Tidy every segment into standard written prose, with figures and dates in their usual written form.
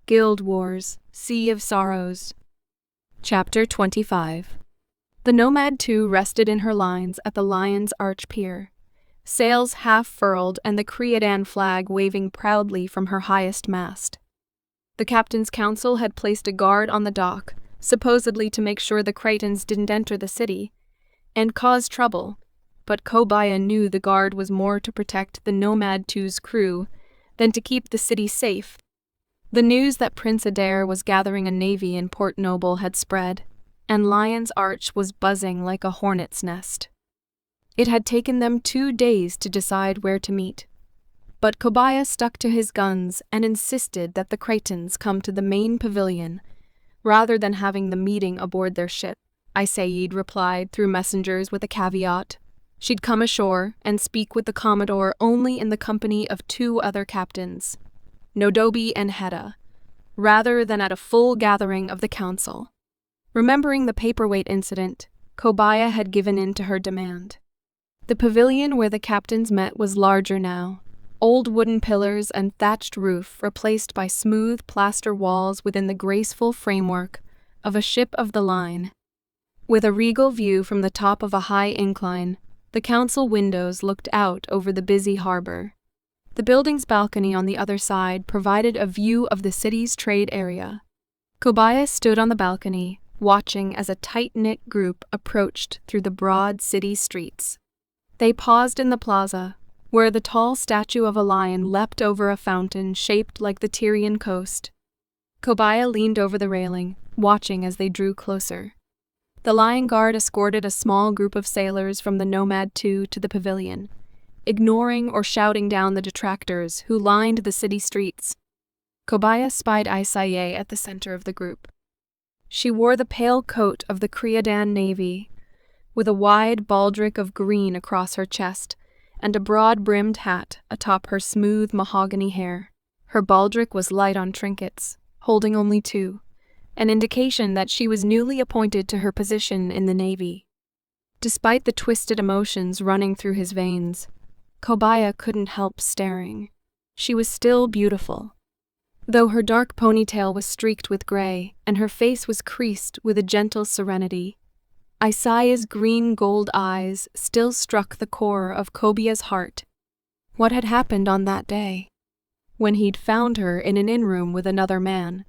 Guild Wars, Sea of Sorrows. Chapter 25. The Nomad 2 rested in her lines at the Lion's Arch Pier, sails half-furled and the Creadan flag waving proudly from her highest mast. The captain's council had placed a guard on the dock, supposedly to make sure the Cretans didn't enter the city and cause trouble, but Kobaya knew the guard was more to protect the Nomad 2's crew than to keep the city safe. The news that Prince Adair was gathering a navy in Port Noble had spread, and Lion's Arch was buzzing like a hornet's nest. It had taken them 2 days to decide where to meet, but Kobaya stuck to his guns and insisted that the Cretans come to the main pavilion rather than having the meeting aboard their ship. Said replied through messengers with a caveat. She'd come ashore and speak with the Commodore only in the company of 2 other captains, Nodobi and Hedda, rather than at a full gathering of the council. Remembering the paperweight incident, Kobaya had given in to her demand. The pavilion where the captains met was larger now, old wooden pillars and thatched roof replaced by smooth plaster walls within the graceful framework of a ship of the line. With a regal view from the top of a high incline, the council windows looked out over the busy harbor. The building's balcony on the other side provided a view of the city's trade area. Kobaya stood on the balcony, watching as a tight-knit group approached through the broad city streets. They paused in the plaza, where the tall statue of a lion leapt over a fountain shaped like the Tyrian coast. Kobaya leaned over the railing, watching as they drew closer. The Lion Guard escorted a small group of sailors from the Nomad 2 to the pavilion, ignoring or shouting down the detractors who lined the city streets. Kobaya spied Isaye at the center of the group. She wore the pale coat of the Creadan Navy, with a wide baldric of green across her chest and a broad-brimmed hat atop her smooth mahogany hair. Her baldric was light on trinkets, holding only 2. An indication that she was newly appointed to her position in the Navy. Despite the twisted emotions running through his veins, Kobaya couldn't help staring. She was still beautiful, though her dark ponytail was streaked with gray and her face was creased with a gentle serenity. Isaya's green-gold eyes still struck the core of Kobaya's heart. What had happened on that day? When he'd found her in an inn-room with another man.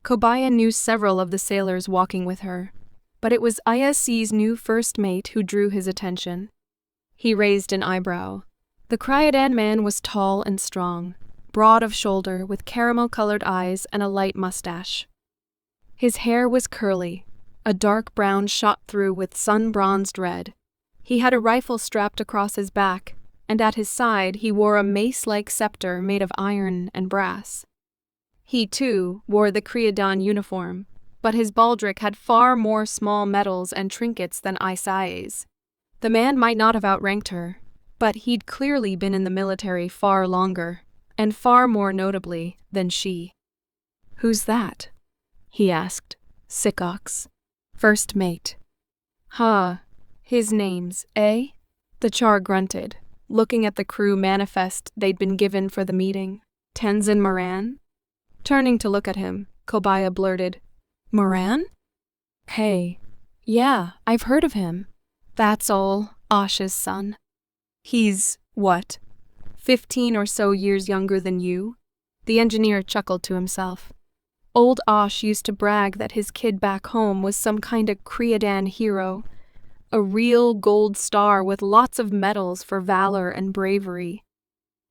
Kobaya knew several of the sailors walking with her, but it was Ayasee's new first mate who drew his attention. He raised an eyebrow. The Creadan man was tall and strong, broad of shoulder with caramel-colored eyes and a light mustache. His hair was curly, a dark brown shot through with sun-bronzed red. He had a rifle strapped across his back, and at his side he wore a mace-like scepter made of iron and brass. He, too, wore the Creadan uniform, but his baldric had far more small medals and trinkets than Isaye's. The man might not have outranked her, but he'd clearly been in the military far longer, and far more notably than she. "Who's that?" he asked. "Sycox. First mate." "Huh. His name's, eh?" The Char grunted, looking at the crew manifest they'd been given for the meeting. "Tenzin Moran?" Turning to look at him, Kobaya blurted, "Moran? Hey, yeah, I've heard of him. That's all, Ash's son. He's, what, 15 or so years younger than you?" The engineer chuckled to himself. Old Ash used to brag that his kid back home was some kind of Creadan hero, a real gold star with lots of medals for valor and bravery.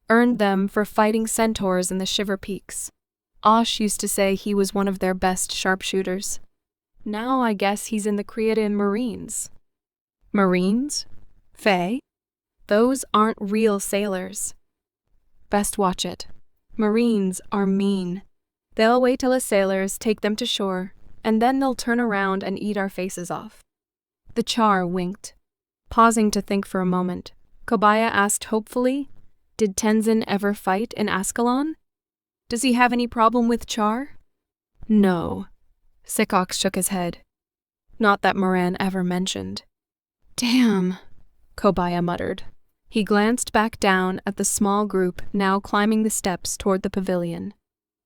Earned them for fighting centaurs in the Shiver Peaks. Ash used to say he was one of their best sharpshooters. Now I guess he's in the Creadan Marines. Marines? Faye? Those aren't real sailors. Best watch it. Marines are mean. They'll wait till us sailors take them to shore, and then they'll turn around and eat our faces off. The Char winked. Pausing to think for a moment, Kobaya asked hopefully, "Did Tenzin ever fight in Ascalon? Does he have any problem with Char?" "No." Sycox shook his head. "Not that Moran ever mentioned." "Damn," Kobaya muttered. He glanced back down at the small group now climbing the steps toward the pavilion.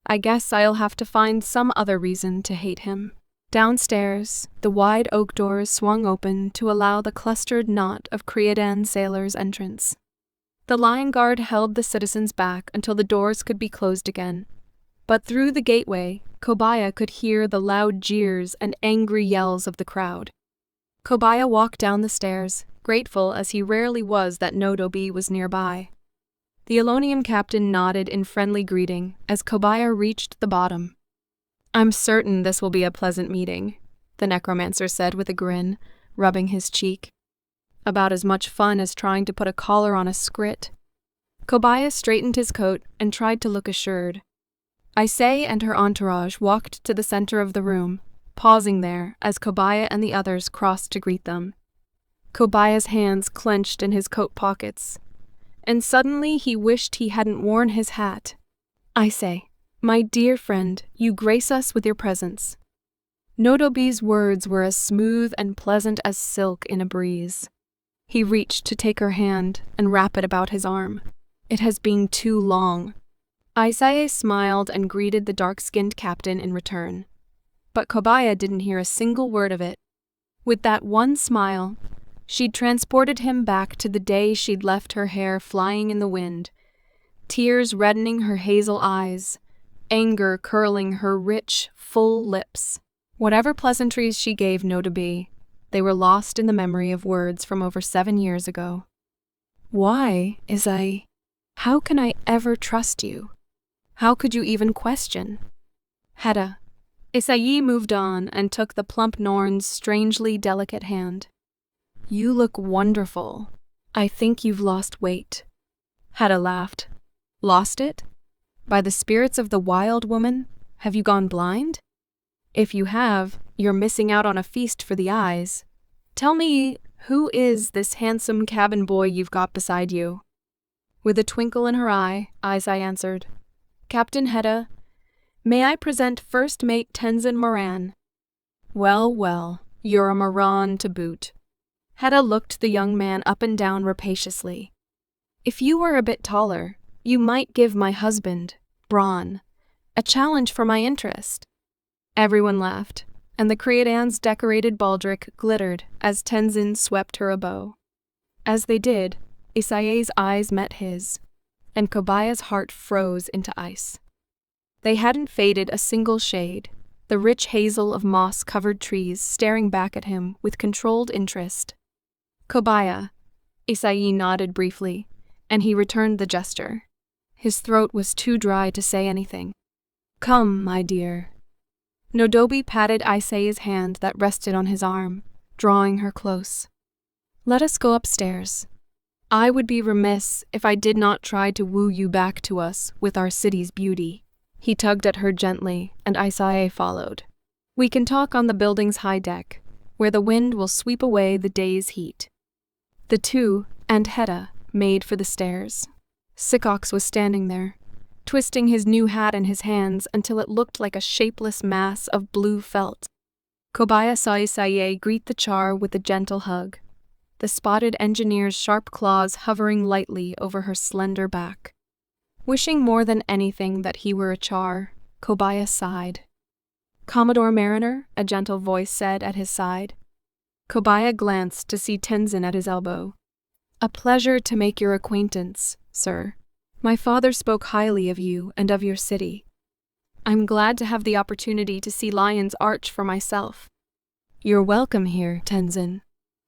I guess I'll have to find some other reason to hate him. Downstairs, the wide oak doors swung open to allow the clustered knot of Creodan sailors entrance. The lion guard held the citizens back until the doors could be closed again. But through the gateway, Kobaya could hear the loud jeers and angry yells of the crowd. Kobaya walked down the stairs, grateful as he rarely was that Nodobi was nearby. The Elonium captain nodded in friendly greeting as Kobaya reached the bottom. "I'm certain this will be a pleasant meeting," the necromancer said with a grin, rubbing his cheek. "About as much fun as trying to put a collar on a skrit." Kobaya straightened his coat and tried to look assured. Isay and her entourage walked to the center of the room, pausing there as Kobaya and the others crossed to greet them. Kobaya's hands clenched in his coat pockets, and suddenly he wished he hadn't worn his hat. "Isay, my dear friend, you grace us with your presence." Nodobi's words were as smooth and pleasant as silk in a breeze. He reached to take her hand and wrap it about his arm. "It has been too long." Isay smiled and greeted the dark-skinned captain in return. But Kobaya didn't hear a single word of it. With that one smile, she'd transported him back to the day she'd left her hair flying in the wind, tears reddening her hazel eyes, anger curling her rich, full lips. Whatever pleasantries she gave Nodobi, they were lost in the memory of words from over 7 years ago. "Why, Isay? How can I ever trust you? How could you even question?" "Hedda." Isay moved on and took the plump Norn's strangely delicate hand. "You look wonderful. I think you've lost weight." Hedda laughed. "Lost it? By the spirits of the wild woman, have you gone blind? If you have, you're missing out on a feast for the eyes. Tell me, who is this handsome cabin boy you've got beside you?" With a twinkle in her eye, Isay answered, "Captain Hedda, may I present First Mate Tenzin Moran?" "Well, well, you're a Moran to boot." Hedda looked the young man up and down rapaciously. "If you were a bit taller, you might give my husband, Braun, a challenge for my interest." Everyone laughed, and the Creodan's decorated baldric glittered as Tenzin swept her a bow. As they did, Isay's eyes met his, and Kobaya's heart froze into ice. They hadn't faded a single shade, the rich hazel of moss-covered trees staring back at him with controlled interest. "Kobaya," Isay nodded briefly, and he returned the gesture. His throat was too dry to say anything. "Come, my dear." Nodobi patted Isay's hand that rested on his arm, drawing her close. "Let us go upstairs. I would be remiss if I did not try to woo you back to us with our city's beauty." He tugged at her gently, and Isay followed. "We can talk on the building's high deck, where the wind will sweep away the day's heat." The two, and Hedda, made for the stairs. Sycox was standing there, twisting his new hat in his hands until it looked like a shapeless mass of blue felt. Kobaya saw Isay greet the char with a gentle hug, the spotted engineer's sharp claws hovering lightly over her slender back. Wishing more than anything that he were a char, Kobaya sighed. "Commodore Mariner," a gentle voice said at his side. Kobaya glanced to see Tenzin at his elbow. "A pleasure to make your acquaintance, sir. My father spoke highly of you and of your city. I'm glad to have the opportunity to see Lion's Arch for myself." "You're welcome here, Tenzin."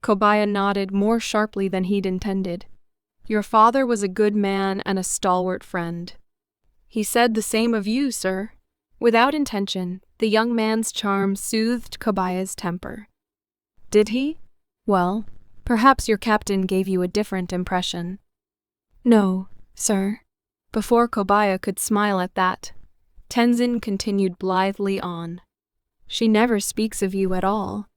Kobaya nodded more sharply than he'd intended. "Your father was a good man and a stalwart friend." "He said the same of you, sir." Without intention, the young man's charm soothed Kobaya's temper. "Did he? Well, perhaps your captain gave you a different impression." "No, sir." Before Kobaya could smile at that, Tenzin continued blithely on. "She never speaks of you at all."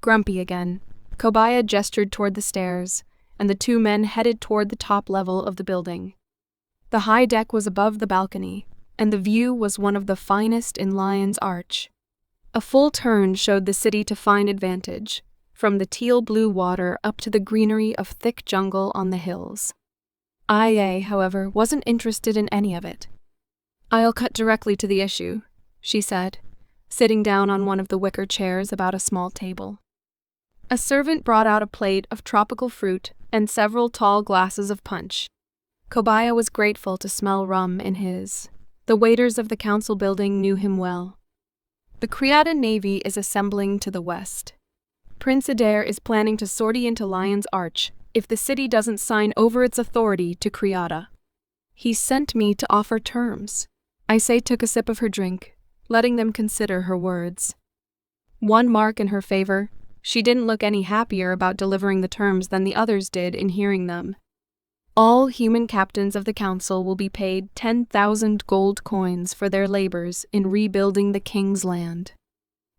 Grumpy again, Kobaya gestured toward the stairs, and the two men headed toward the top level of the building. The high deck was above the balcony, and the view was one of the finest in Lion's Arch. A full turn showed the city to fine advantage, from the teal-blue water up to the greenery of thick jungle on the hills. Isay, however, wasn't interested in any of it. I'll cut directly to the issue, she said, sitting down on one of the wicker chairs about a small table. A servant brought out a plate of tropical fruit and several tall glasses of punch. Kobaya was grateful to smell rum in his. The waiters of the council building knew him well. The Creatan navy is assembling to the west. Prince Adair is planning to sortie into Lion's Arch if the city doesn't sign over its authority to Creata. He sent me to offer terms. Aisay took a sip of her drink, letting them consider her words. One mark in her favor, she didn't look any happier about delivering the terms than the others did in hearing them. All human captains of the council will be paid 10,000 gold coins for their labors in rebuilding the king's land.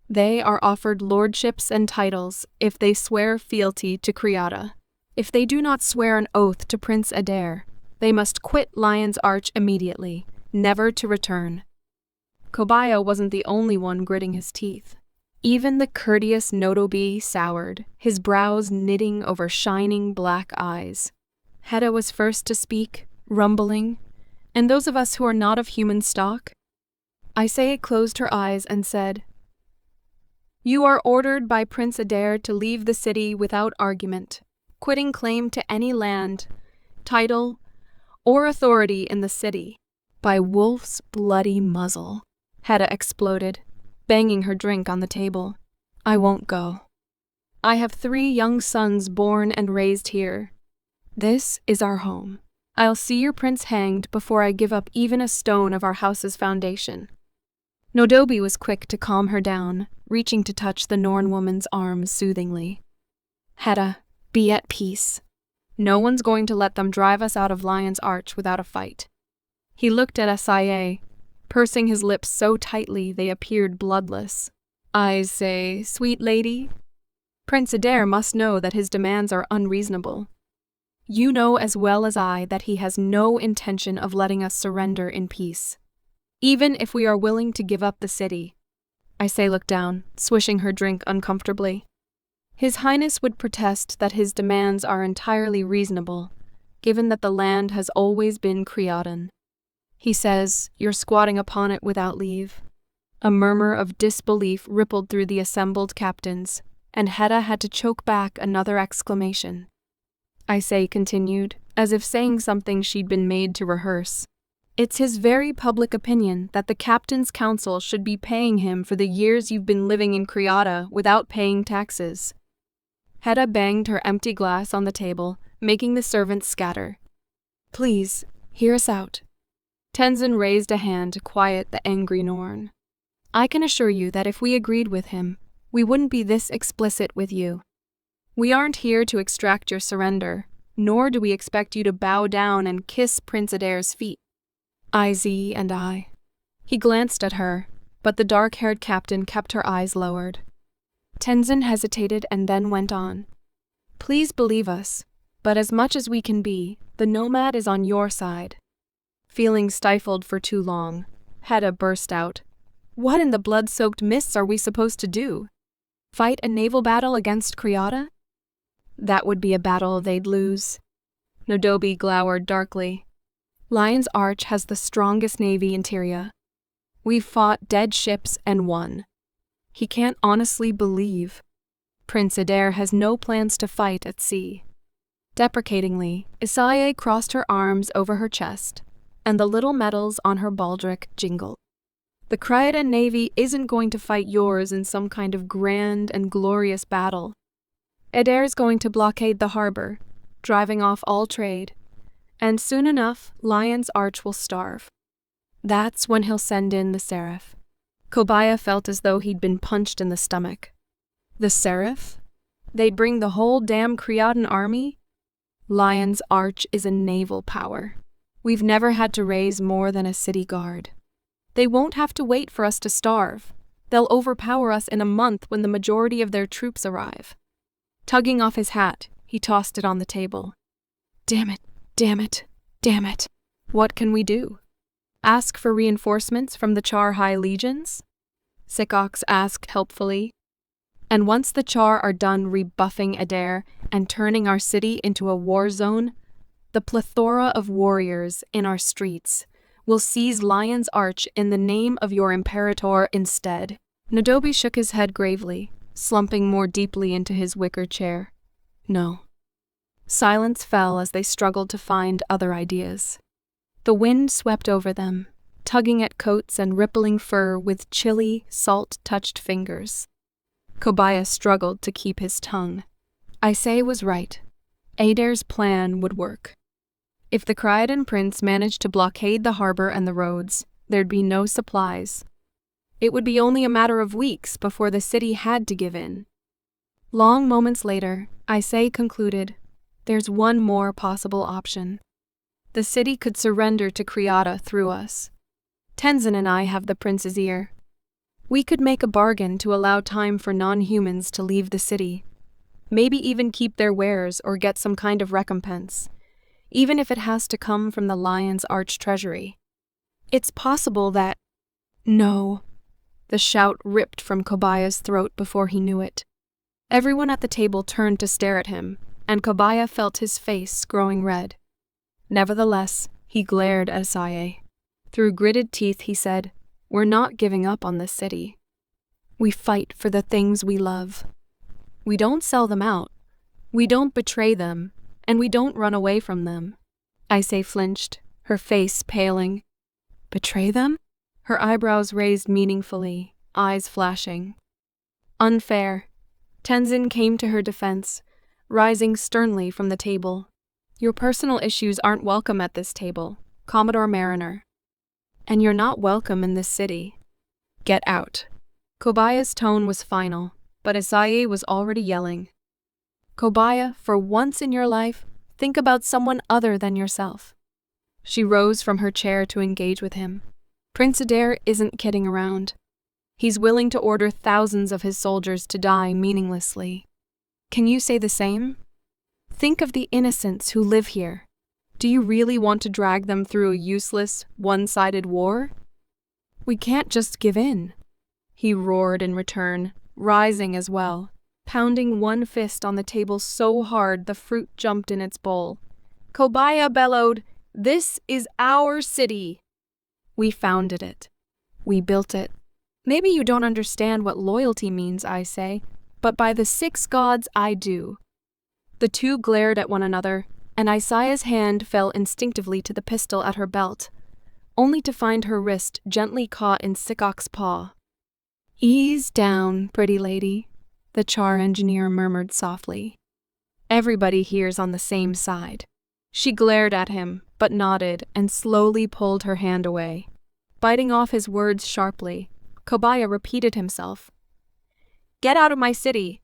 They are offered lordships and titles if they swear fealty to Creata. If they do not swear an oath to Prince Adair, they must quit Lion's Arch immediately, never to return. Kobaya wasn't the only one gritting his teeth. Even the courteous Nodobi soured, his brows knitting over shining black eyes. Hedda was first to speak, rumbling, and those of us who are not of human stock? Aisay closed her eyes and said, You are ordered by Prince Adair to leave the city without argument, quitting claim to any land, title, or authority in the city. By Wolf's bloody muzzle, Hedda exploded, banging her drink on the table. I won't go. I have 3 young sons born and raised here. This is our home. I'll see your prince hanged before I give up even a stone of our house's foundation. Nodobi was quick to calm her down, reaching to touch the Norn woman's arm soothingly. Hedda, be at peace. No one's going to let them drive us out of Lion's Arch without a fight. He looked at Aisay, pursing his lips so tightly they appeared bloodless. Aisay, sweet lady. Prince Adair must know that his demands are unreasonable. You know as well as I that he has no intention of letting us surrender in peace, even if we are willing to give up the city. Aisay looked down, swishing her drink uncomfortably. His Highness would protest that his demands are entirely reasonable, given that the land has always been Creatan. He says, you're squatting upon it without leave. A murmur of disbelief rippled through the assembled captains, and Hedda had to choke back another exclamation. Aisay continued, as if saying something she'd been made to rehearse. It's his very public opinion that the Captain's Council should be paying him for the years you've been living in Creata without paying taxes. Hedda banged her empty glass on the table, making the servants scatter. Please, hear us out. Tenzin raised a hand to quiet the angry Norn. I can assure you that if we agreed with him, we wouldn't be this explicit with you. We aren't here to extract your surrender, nor do we expect you to bow down and kiss Prince Adair's feet. Iz and I. He glanced at her, but the dark-haired captain kept her eyes lowered. Tenzin hesitated and then went on. Please believe us, but as much as we can be, the Nomad is on your side. Feeling stifled for too long, Hedda burst out. What in the blood-soaked mists are we supposed to do? Fight a naval battle against Creata? That would be a battle they'd lose. Nodobi glowered darkly. Lion's Arch has the strongest navy in Tyria. We've fought dead ships and won. He can't honestly believe. Prince Adair has no plans to fight at sea. Deprecatingly, Aisay crossed her arms over her chest, and the little medals on her baldric jingled. The Creatan navy isn't going to fight yours in some kind of grand and glorious battle. Adair's going to blockade the harbor, driving off all trade, and soon enough, Lion's Arch will starve. That's when he'll send in the Seraph. Kobaya felt as though he'd been punched in the stomach. The Seraph? They'd bring the whole damn Creatan army? Lion's Arch is a naval power. We've never had to raise more than a city guard. They won't have to wait for us to starve. They'll overpower us in a month when the majority of their troops arrive. Tugging off his hat, he tossed it on the table. Damn it, damn it, damn it. What can we do? Ask for reinforcements from the Char High Legions? Sycox asked helpfully. And once the Char are done rebuffing Adair and turning our city into a war zone, the plethora of warriors in our streets will seize Lion's Arch in the name of your Imperator instead." Nodobi shook his head gravely, slumping more deeply into his wicker chair. "No." Silence fell as they struggled to find other ideas. The wind swept over them, tugging at coats and rippling fur with chilly, salt-touched fingers. Kobaya struggled to keep his tongue. Isay was right. Adair's plan would work. If the Cryadan prince managed to blockade the harbor and the roads, there'd be no supplies. It would be only a matter of weeks before the city had to give in. Long moments later, Isay concluded, "There's one more possible option. The city could surrender to Kriata through us. Tenzin and I have the prince's ear. We could make a bargain to allow time for non-humans to leave the city. Maybe even keep their wares or get some kind of recompense, even if it has to come from the Lion's Arch treasury. It's possible that—" "No." The shout ripped from Kobaya's throat before he knew it. Everyone at the table turned to stare at him, and Kobaya felt his face growing red. Nevertheless, he glared at Asaye. Through gritted teeth he said, "We're not giving up on this city. We fight for the things we love. We don't sell them out. We don't betray them, and we don't run away from them." Isay flinched, her face paling. "Betray them?" Her eyebrows raised meaningfully, eyes flashing. "Unfair." Tenzin came to her defense, rising sternly from the table. "Your personal issues aren't welcome at this table, Commodore Mariner. And you're not welcome in this city. Get out." Kobaya's tone was final, but Asaye was already yelling. "Kobaya, for once in your life, think about someone other than yourself." She rose from her chair to engage with him. Prince Adair isn't kidding around. He's willing to order thousands of his soldiers to die meaninglessly. Can you say the same? Think of the innocents who live here. Do you really want to drag them through a useless, one-sided war? We can't just give in." He roared in return, rising as well, pounding one fist on the table so hard the fruit jumped in its bowl. Kobaya bellowed, "This is our city. We founded it. We built it. Maybe you don't understand what loyalty means, I say, but by the 6 gods I do." The two glared at one another, and Isaya's hand fell instinctively to the pistol at her belt, only to find her wrist gently caught in Sikok's paw. "Ease down, pretty lady," the Char engineer murmured softly. "Everybody here's on the same side." She glared at him, but nodded and slowly pulled her hand away. Biting off his words sharply, Kobaya repeated himself. "Get out of my city!"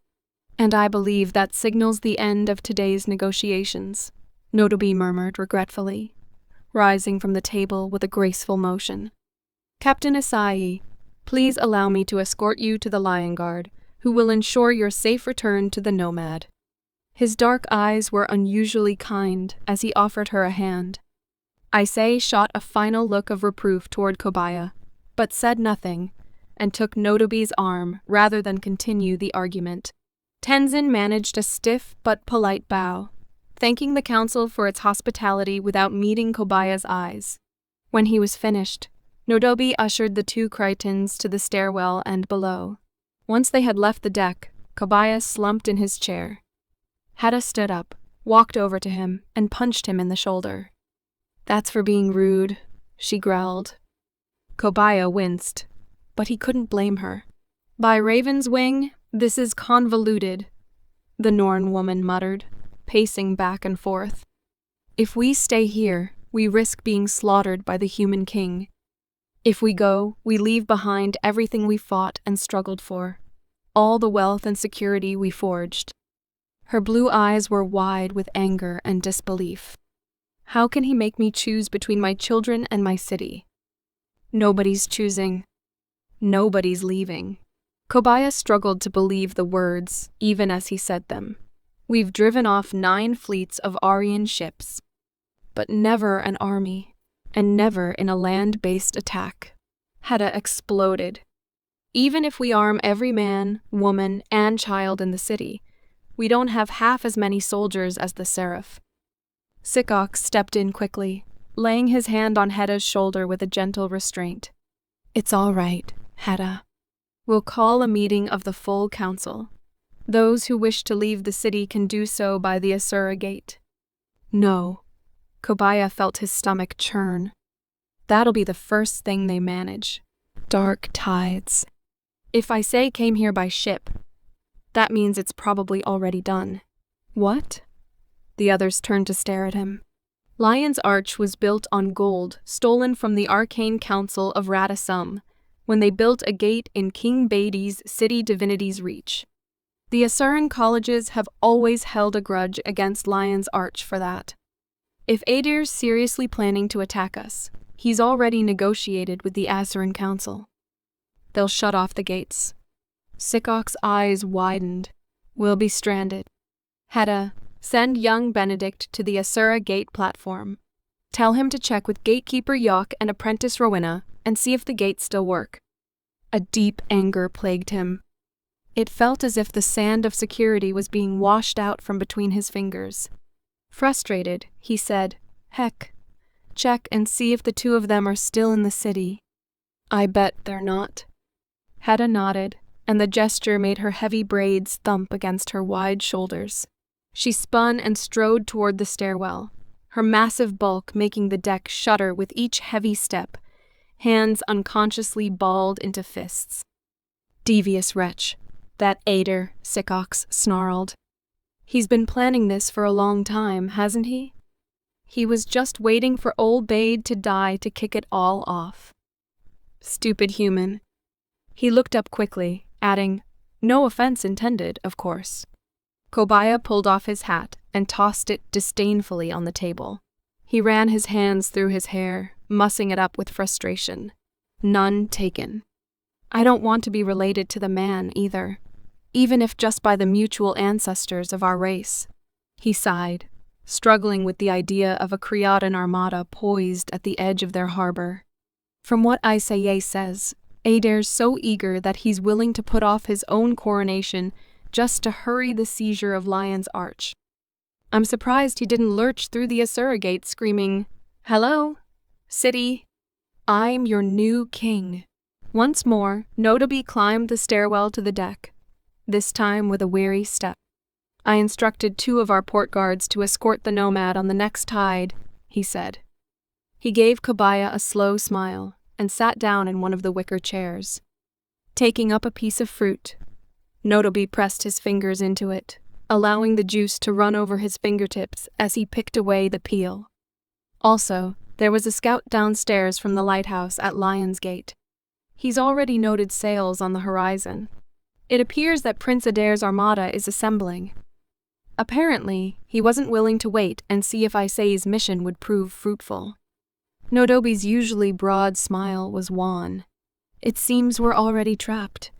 "And I believe that signals the end of today's negotiations," Nodobi murmured regretfully, rising from the table with a graceful motion. "Captain Asayi, please allow me to escort you to the Lion Guard, who will ensure your safe return to the Nomad." His dark eyes were unusually kind as he offered her a hand. Isay shot a final look of reproof toward Kobaya, but said nothing, and took Nodobi's arm rather than continue the argument. Tenzin managed a stiff but polite bow, thanking the council for its hospitality without meeting Kobaya's eyes. When he was finished, Nodobi ushered the 2 Crytans to the stairwell and below. Once they had left the deck, Kobaya slumped in his chair. Hada stood up, walked over to him, and punched him in the shoulder. "That's for being rude," she growled. Kobaya winced, but he couldn't blame her. "By Raven's Wing, this is convoluted," the Norn woman muttered, pacing back and forth. "If we stay here, we risk being slaughtered by the human king. If we go, we leave behind everything we fought and struggled for, all the wealth and security we forged." Her blue eyes were wide with anger and disbelief. "How can he make me choose between my children and my city? Nobody's choosing. Nobody's leaving." Kobaya struggled to believe the words, even as he said them. "We've driven off 9 fleets of Aryan ships, but never an army, and never in a land-based attack." Hada exploded. "Even if we arm every man, woman, and child in the city, we don't have half as many soldiers as the Seraph." Sikok stepped in quickly, laying his hand on Hedda's shoulder with a gentle restraint. "It's all right, Hedda. We'll call a meeting of the full council. Those who wish to leave the city can do so by the Asura Gate." "No." Kobaya felt his stomach churn. "That'll be the first thing they manage. Dark tides. If I say came here by ship, that means it's probably already done." "What?" The others turned to stare at him. Lion's Arch was built on gold stolen from the Arcane Council of Radisum when they built a gate in King Beatty's city divinity's reach. The Asuran colleges have always held a grudge against Lion's Arch for that. If Adir's seriously planning to attack us, he's already negotiated with the Asuran Council. They'll shut off the gates. Sikok's eyes widened. "We'll be stranded. Hedda, send young Benedict to the Asura Gate platform. Tell him to check with Gatekeeper Yok and Apprentice Rowena and see if the gates still work." A deep anger plagued him. It felt as if the sand of security was being washed out from between his fingers. Frustrated, he said, "Heck, check and see if the two of them are still in the city." "I bet they're not." Hedda nodded, and the gesture made her heavy braids thump against her wide shoulders. She spun and strode toward the stairwell, her massive bulk making the deck shudder with each heavy step, hands unconsciously balled into fists. "Devious wretch, that Adir," Sikok snarled. "He's been planning this for a long time, hasn't he? He was just waiting for old Bade to die to kick it all off. Stupid human." He looked up quickly, adding, "No offense intended, of course." Kobaya pulled off his hat and tossed it disdainfully on the table. He ran his hands through his hair, mussing it up with frustration. "None taken. I don't want to be related to the man, either, even if just by the mutual ancestors of our race." He sighed, struggling with the idea of a Creadan armada poised at the edge of their harbor. From what Isaye says, Adir's so eager that he's willing to put off his own coronation just to hurry the seizure of Lion's Arch. I'm surprised he didn't lurch through the Asura Gate screaming, "Hello, city, I'm your new king." Once more, Notobi climbed the stairwell to the deck, this time with a weary step. "I instructed 2 of our port guards to escort the nomad on the next tide," he said. He gave Kobaya a slow smile and sat down in one of the wicker chairs. Taking up a piece of fruit, Notobi pressed his fingers into it, allowing the juice to run over his fingertips as he picked away the peel. Also, there was a scout downstairs from the lighthouse at Lion's Gate. He's already noted sails on the horizon. It appears that Prince Adir's armada is assembling. Apparently, he wasn't willing to wait and see if Isaye's mission would prove fruitful. Notobi's usually broad smile was wan. "It seems we're already trapped."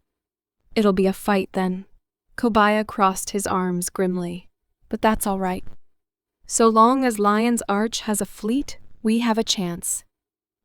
"It'll be a fight, then." Kobaya crossed his arms grimly. "But that's all right. So long as Lion's Arch has a fleet, we have a chance."